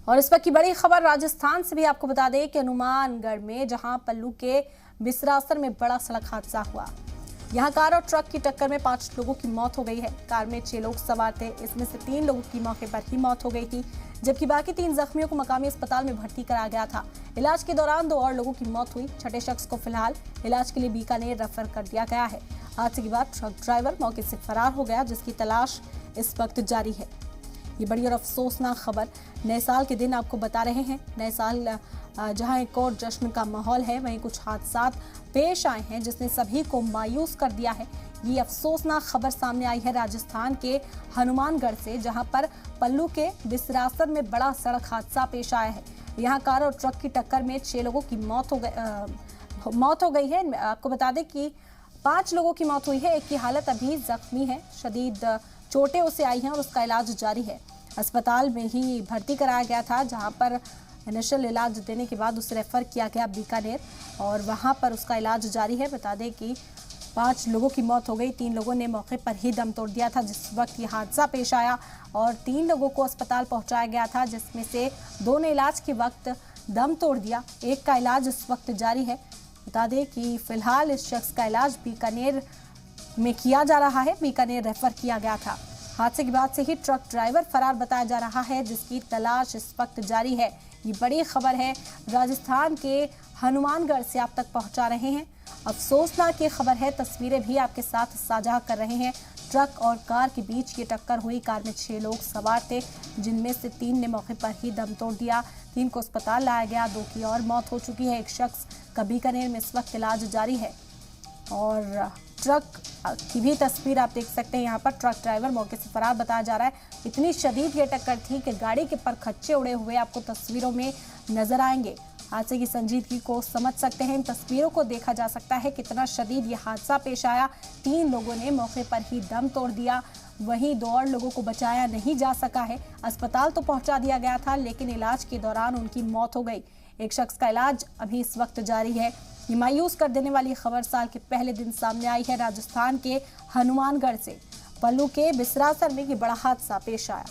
और इस वक्त की बड़ी खबर राजस्थान से भी आपको बता दें कि हनुमानगढ़ में जहां पल्लू के बिसरासर में बड़ा सड़क हादसा हुआ। यहां कार और ट्रक की टक्कर में 5 लोगों की मौत हो गई है। कार में 6 लोग सवार थे, इसमें से 3 लोगों की मौके पर ही मौत हो गई थी, जबकि बाकी 3 जख्मियों को मकामी अस्पताल में भर्ती कराया गया था। इलाज के दौरान 2 और लोगों की मौत हुई। छठे शख्स को फिलहाल इलाज के लिए बीकानेर रेफर कर दिया गया है। हादसे के बाद ट्रक ड्राइवर मौके से फरार हो गया, जिसकी तलाश इस वक्त जारी है। ये बड़ी और अफसोसनाक खबर नए साल के दिन आपको बता रहे हैं। नए साल जहां एक और जश्न का माहौल है, वहीं कुछ हादसा पेश आए हैं जिसने सभी को मायूस कर दिया है। ये अफसोसनाक खबर सामने आई है राजस्थान के हनुमानगढ़ से, जहां पर पल्लू के बिसरासर में बड़ा सड़क हादसा पेश आया है। यहां कार और ट्रक की टक्कर में 6 लोगों की मौत हो गई है। आपको बता दें कि 5 लोगों की मौत हुई है, एक की हालत अभी जख्मी है, शदीद चोटें उसे आई हैं और उसका इलाज जारी है। अस्पताल में ही भर्ती कराया गया था, जहां पर इनिशियल इलाज देने के बाद उसे रेफर किया गया बीकानेर और वहां पर उसका इलाज जारी है। बता दें कि 5 लोगों की मौत हो गई, 3 लोगों ने मौके पर ही दम तोड़ दिया था जिस वक्त ये हादसा पेश आया, और 3 लोगों को अस्पताल पहुंचाया गया था, जिसमें से 2 ने इलाज के वक्त दम तोड़ दिया। एक का इलाज इस वक्त जारी है। बता दें कि फिलहाल इस शख्स का इलाज बीकानेर में किया जा रहा है, बीकानेर रेफर किया गया था। हादसे के बाद से ही ट्रक ड्राइवर फरार बताया जा रहा है, जिसकी तलाश इस वक्त जारी है। ये बड़ी खबर है, राजस्थान के हनुमानगढ़ से आप तक पहुंचा रहे हैं। अफसोसनाक ये खबर है, तस्वीरें भी आपके साथ साझा कर रहे हैं। ट्रक और कार के बीच ये टक्कर हुई। कार में 6 लोग सवार थे, जिनमें से 3 ने मौके पर ही दम तोड़ दिया, 3 को अस्पताल लाया गया, 2 की और मौत हो चुकी है। एक शख्स का बीकानेर में इस वक्त इलाज जारी है। और ट्रक की भी तस्वीर आप देख सकते हैं। यहाँ पर ट्रक ड्राइवर मौके से फरार बताया जा रहा है। इतनी शदीद ये टक्कर थी कि गाड़ी के पर खच्चे उड़े हुए आपको तस्वीरों में नजर आएंगे। हादसे की संजीदगी को समझ सकते हैं, इन तस्वीरों को देखा जा सकता है कितना शदीद ये हादसा पेश आया। 3 लोगों ने मौके पर ही दम तोड़ दिया, वहीं 2 और लोगों को बचाया नहीं जा सका है। अस्पताल तो पहुंचा दिया गया था, लेकिन इलाज के दौरान उनकी मौत हो गई। एक शख्स का इलाज अभी इस वक्त जारी है। ये मायूस कर देने वाली खबर साल के पहले दिन सामने आई है राजस्थान के हनुमानगढ़ से। पल्लू के बिसरासर में ये बड़ा हादसा पेश आया।